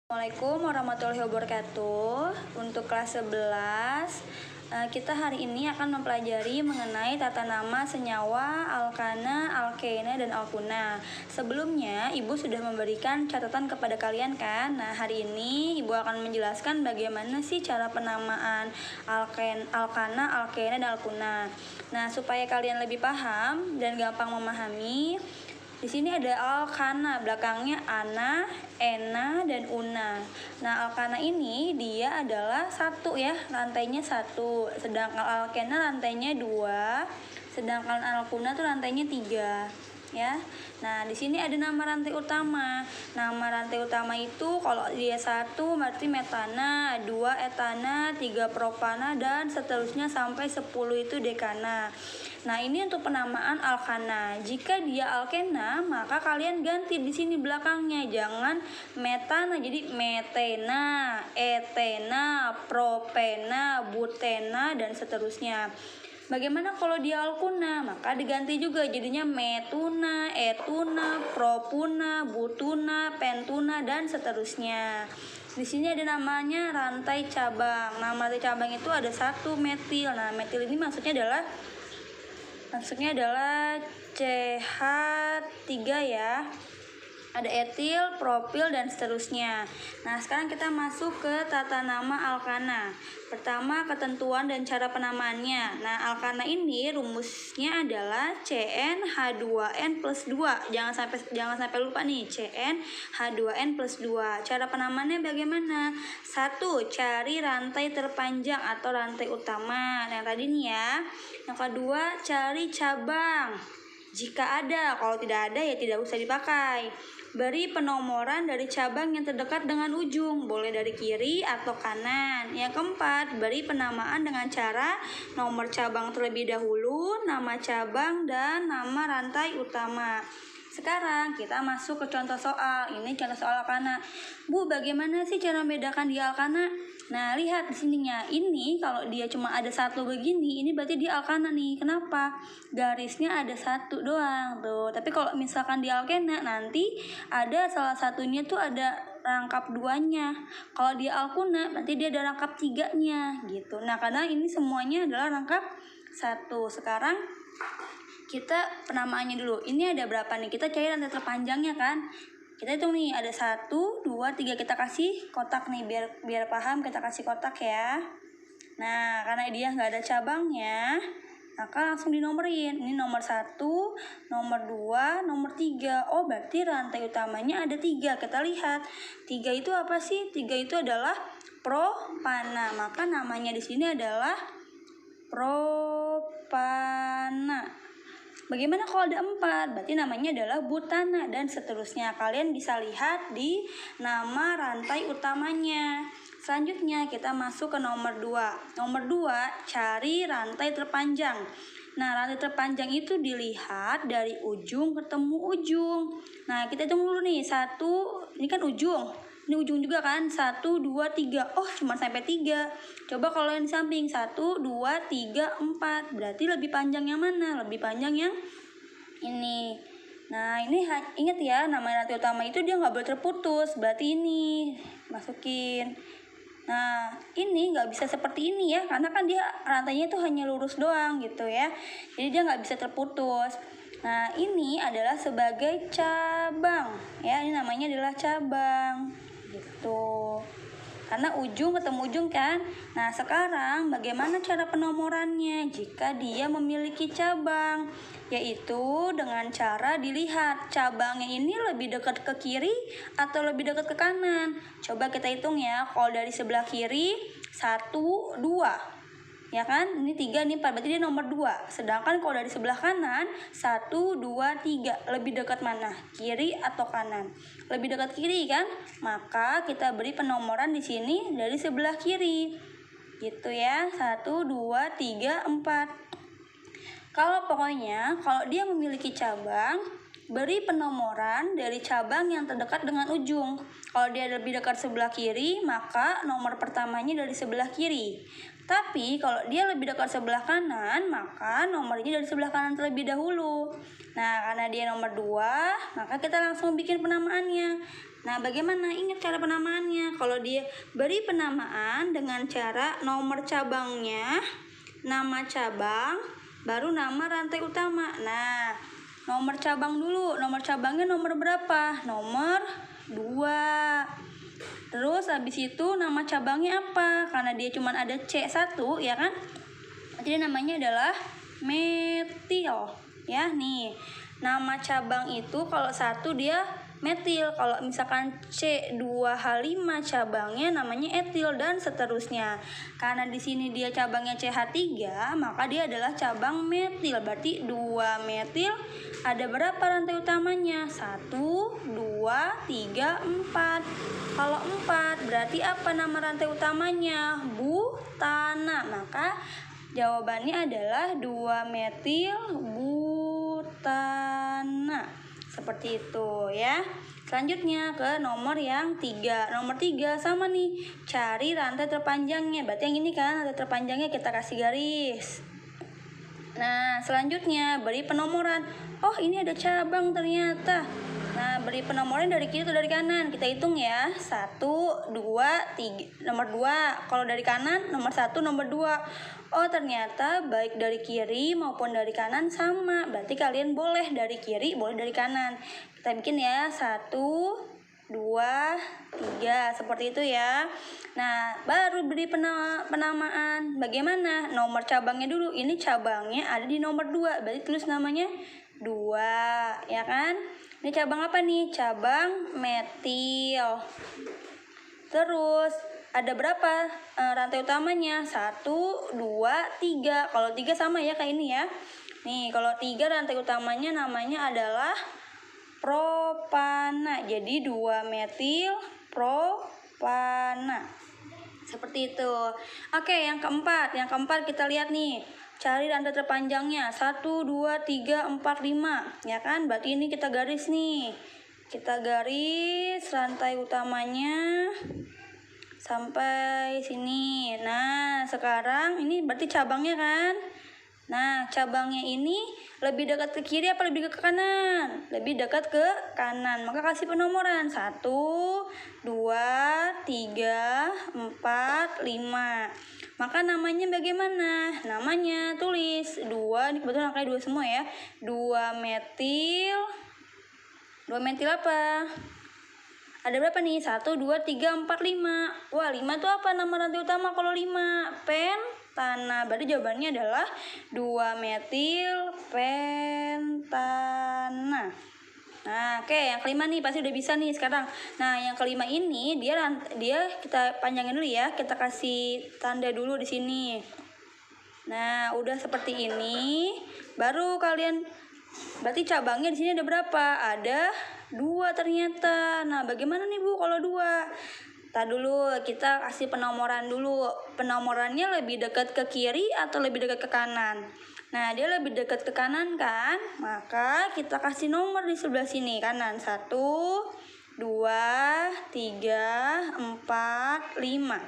Assalamualaikum warahmatullahi wabarakatuh. Untuk kelas 11, kita hari ini akan mempelajari mengenai tata nama senyawa alkana, alkena, dan alkuna. Sebelumnya, Ibu sudah memberikan catatan kepada kalian kan? Nah, hari ini Ibu akan menjelaskan bagaimana sih cara penamaan alkana, alkena, dan alkuna. Nah, supaya kalian lebih paham dan gampang memahami, di sini ada alkana, belakangnya ana, ena, dan una. Nah, alkana ini dia adalah satu ya, rantainya satu. Sedangkan alkena rantainya dua, sedangkan alkuna tuh rantainya tiga. Ya, nah di sini ada nama rantai utama. Nama rantai utama itu kalau dia satu berarti metana, dua etana, tiga propana, dan seterusnya sampai 10 itu dekana. Nah, ini untuk penamaan alkana. Jika dia alkena, maka kalian ganti di sini belakangnya. Jangan metana, jadi metena, etena, propena, butena, dan seterusnya. Bagaimana kalau dia alkuna? Maka diganti juga jadinya metuna, etuna, propuna, butuna, pentuna, dan seterusnya. Di sini ada namanya rantai cabang. Nama rantai cabang itu ada satu metil. Nah, metil ini maksudnya adalah CH3 ya. Ada etil, propil, dan seterusnya. Nah, sekarang kita masuk ke tata nama alkana. Pertama, ketentuan dan cara penamaannya. Nah, alkana ini rumusnya adalah CnH2n plus 2. Jangan sampai lupa nih, CnH2n plus 2. Cara penamaannya bagaimana? 1. Cari rantai terpanjang atau rantai utama. Yang tadi nih ya. Yang kedua, cari cabang. Jika ada, kalau tidak ada ya tidak usah dipakai. Beri penomoran dari cabang yang terdekat dengan ujung, boleh dari kiri atau kanan. Yang keempat, beri penamaan dengan cara nomor cabang terlebih dahulu, nama cabang, dan nama rantai utama. Sekarang kita masuk ke contoh soal. Ini contoh soal alkana. Bu, bagaimana sih cara membedakan dia alkana? Nah, lihat di sininya. Ini kalau dia cuma ada satu begini, ini berarti dia alkana nih. Kenapa? Garisnya ada satu doang tuh. Tapi kalau misalkan dia alkena, nanti ada salah satunya tuh ada rangkap duanya. Kalau dia alkuna, nanti dia ada rangkap tiganya gitu. Nah, karena ini semuanya adalah rangkap satu. Sekarang kita penamaannya dulu. Ini ada berapa nih? Kita cari rantai terpanjangnya kan. Kita hitung nih, ada 1, 2, 3. Kita kasih kotak nih biar paham, kita kasih kotak ya. Nah, karena dia nggak ada cabangnya, maka langsung dinomorin. Ini nomor 1, nomor 2, nomor 3. Oh, berarti rantai utamanya ada 3. Kita lihat. 3 itu apa sih? 3 itu adalah propana. Maka namanya di sini adalah propana. Bagaimana kalau ada 4? Berarti namanya adalah butana, dan seterusnya. Kalian bisa lihat di nama rantai utamanya. Selanjutnya kita masuk ke nomor 2. Nomor 2, cari rantai terpanjang. Nah, rantai terpanjang itu dilihat dari ujung ketemu ujung. Nah, kita hitung dulu nih. 1, ini kan ujung. Ini ujung juga kan, 1, 2, 3. Oh, cuma sampai 3. Coba kalau yang di samping 1, 2, 3, 4. Berarti lebih panjang yang mana? Lebih panjang yang ini. Nah, ini ingat ya, nama rantai utama itu dia nggak boleh terputus. Berarti ini masukin. Nah, ini nggak bisa seperti ini ya, karena kan dia rantainya itu hanya lurus doang gitu ya. Jadi dia nggak bisa terputus. Nah, ini adalah sebagai cabang ya. Ini namanya adalah cabang gitu. Karena ujung ketemu ujung kan. Nah, sekarang bagaimana cara penomorannya jika dia memiliki cabang? Yaitu dengan cara dilihat cabangnya ini lebih dekat ke kiri atau lebih dekat ke kanan. Coba kita hitung ya. Kalau dari sebelah kiri 1, 2. Ya kan? Ini 3, ini 4. Berarti dia nomor 2. Sedangkan kalau dari sebelah kanan 1, 2, 3. Lebih dekat mana? Kiri atau kanan? Lebih dekat kiri kan? Maka kita beri penomoran di sini dari sebelah kiri. Gitu ya. 1, 2, 3, 4. Kalau dia memiliki cabang, beri penomoran dari cabang yang terdekat dengan ujung. Kalau dia lebih dekat sebelah kiri, maka nomor pertamanya dari sebelah kiri. Tapi kalau dia lebih dekat sebelah kanan, maka nomornya dari sebelah kanan terlebih dahulu. Nah, karena dia nomor 2, maka kita langsung bikin penamaannya. Nah, bagaimana? Ingat cara penamaannya. kalau dia beri penamaan dengan cara nomor cabangnya, nama cabang, baru nama rantai utama. Nah, nomor cabang dulu. Nomor cabangnya nomor berapa? Nomor 2. Terus habis itu nama cabangnya apa? Karena dia cuma ada C1 ya kan? Jadi namanya adalah metil. Ya, nih. Nama cabang itu kalau 1 dia metil. Kalau misalkan C2H5 cabangnya namanya etil dan seterusnya. Karena di sini dia cabangnya CH3, maka dia adalah cabang metil. Berarti 2 metil ada berapa rantai utamanya? 1, 2, 3, 4. Kalau 4 berarti apa nama rantai utamanya? Butana. Maka jawabannya adalah 2 metil butana. Seperti itu ya. Selanjutnya ke nomor yang 3. Nomor 3 sama nih. Cari rantai terpanjangnya. Berarti yang ini kan rantai terpanjangnya kita kasih garis. Nah, selanjutnya beri penomoran. Oh, ini ada cabang ternyata. Nah, beri penomoran dari kiri atau dari kanan? Kita hitung ya. 1, 2, 3. Nomor 2. Kalau dari kanan, nomor 1, nomor 2. Oh, ternyata baik dari kiri maupun dari kanan sama. Berarti kalian boleh dari kiri, boleh dari kanan. Kita bikin ya. 1, 2, 3. Seperti itu ya. Nah, baru beri penamaan. Bagaimana? Nomor cabangnya dulu. Ini cabangnya ada di nomor 2. Berarti tulis namanya 2. Ya kan? Ini cabang apa nih? Cabang metil. Terus ada berapa rantai utamanya? 1, 2, 3. Kalau 3 sama ya kayak ini ya. Nih, kalau 3 rantai utamanya namanya adalah propana. Jadi 2 metil propana. Seperti itu. Oke, yang keempat. Yang keempat kita lihat nih. Cari rantai terpanjangnya. 1, 2, 3, 4, 5. Ya kan? Berarti ini kita garis nih. Kita garis rantai utamanya sampai sini. Nah, sekarang ini berarti cabangnya kan? Nah, cabangnya ini lebih dekat ke kiri apa lebih dekat ke kanan? Lebih dekat ke kanan. Maka kasih penomoran. 1, 2, 3, 4, 5. Maka namanya bagaimana? Namanya tulis 2. Ini kebetulan angkanya 2 semua ya. 2 metil. 2 metil apa? Ada berapa nih? 1, 2, 3, 4, 5. Wah, 5 itu apa nama rantai utama kalau 5? Pentana. Berarti jawabannya adalah 2 metil pentana. Nah, oke, yang kelima nih pasti udah bisa nih sekarang. Nah, yang kelima ini dia kita panjangin dulu ya. Kita kasih tanda dulu di sini. Nah, udah seperti ini. Baru kalian berarti cabangnya di sini ada berapa? Ada 2 ternyata. Nah, bagaimana nih Bu kalau 2? Tar dulu, kita kasih penomoran dulu. Penomorannya lebih dekat ke kiri atau lebih dekat ke kanan? Nah, dia lebih dekat ke kanan kan? Maka kita kasih nomor di sebelah sini kanan. 1, 2, 3, 4, 5.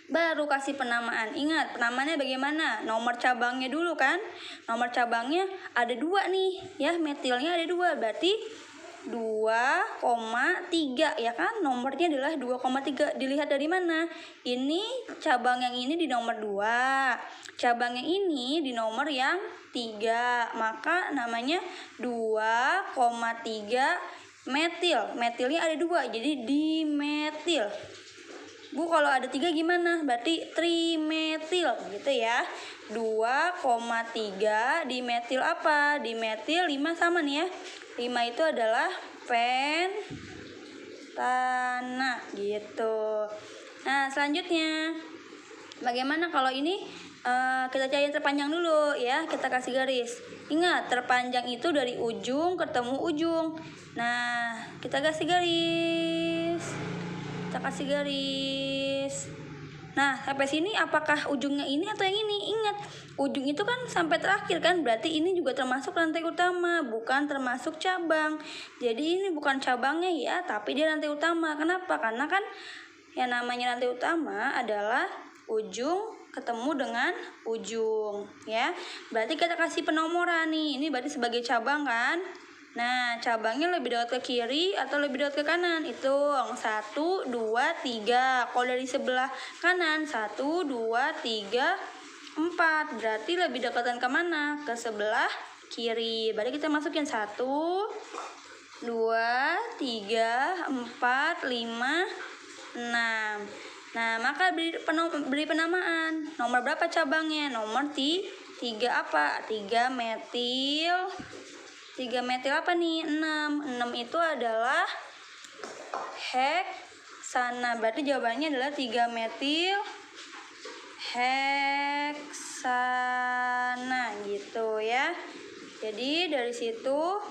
Baru kasih penamaan. Ingat, penamaannya bagaimana? Nomor cabangnya dulu kan? Nomor cabangnya ada 2 nih. Ya, metilnya ada 2. Berarti 2,3 ya kan? Nomornya adalah 2,3. Dilihat dari mana? Ini cabang yang ini di nomor 2. Cabang yang ini di nomor yang 3. Maka namanya 2,3 metil. Metilnya ada 2. Jadi dimetil. Bu, kalau ada 3 gimana? Berarti trimetil gitu ya. 2,3 dimetil apa? Dimetil 5 sama nih ya. 5 itu adalah pentana gitu. Nah, selanjutnya bagaimana kalau ini kita cari terpanjang dulu ya. Kita kasih garis. Ingat, terpanjang itu dari ujung ketemu ujung. Nah, kita kasih garis. Kita kasih garis. Nah, sampai sini apakah ujungnya ini atau yang ini? Ingat, ujung itu kan sampai terakhir kan, berarti ini juga termasuk rantai utama, bukan termasuk cabang. Jadi ini bukan cabangnya ya, tapi dia rantai utama. Kenapa? Karena kan yang namanya rantai utama adalah ujung ketemu dengan ujung ya. Berarti kita kasih penomoran nih. Ini berarti sebagai cabang kan? Nah, cabangnya lebih dekat ke kiri atau lebih dekat ke kanan? Hitung 1, 2, 3. Kalau dari sebelah kanan 1, 2, 3, 4. Berarti lebih dekatan ke mana? Ke sebelah kiri. Berarti kita masukin 1, 2, 3, 4, 5, 6. Nah, maka beri penamaan. Nomor berapa cabangnya? Nomor 3 apa? 3 metil. 3 metil apa nih? 6. 6 itu adalah heksana. Berarti jawabannya adalah 3 metil heksana gitu ya. Jadi dari situ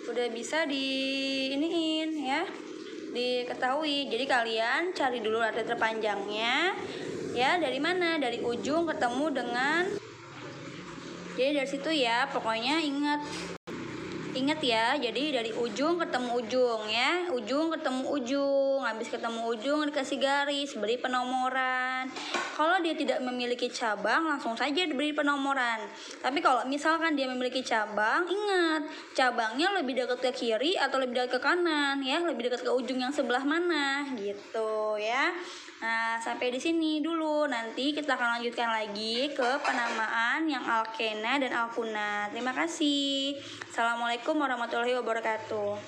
udah bisa diiniin ya, diketahui. Jadi kalian cari dulu arti terpanjangnya ya, dari mana? Dari ujung ketemu dengan. Jadi dari situ ya, pokoknya ingat ya, jadi dari ujung ketemu ujung ya, ujung ketemu ujung, habis ketemu ujung dikasih garis, beri penomoran. Kalau dia tidak memiliki cabang, langsung saja diberi penomoran. Tapi kalau misalkan dia memiliki cabang, ingat cabangnya lebih dekat ke kiri atau lebih dekat ke kanan ya, lebih dekat ke ujung yang sebelah mana gitu ya. Nah, sampai di sini dulu. Nanti kita akan lanjutkan lagi ke penamaan yang alkena dan alkuna. Terima kasih. Assalamualaikum warahmatullahi wabarakatuh.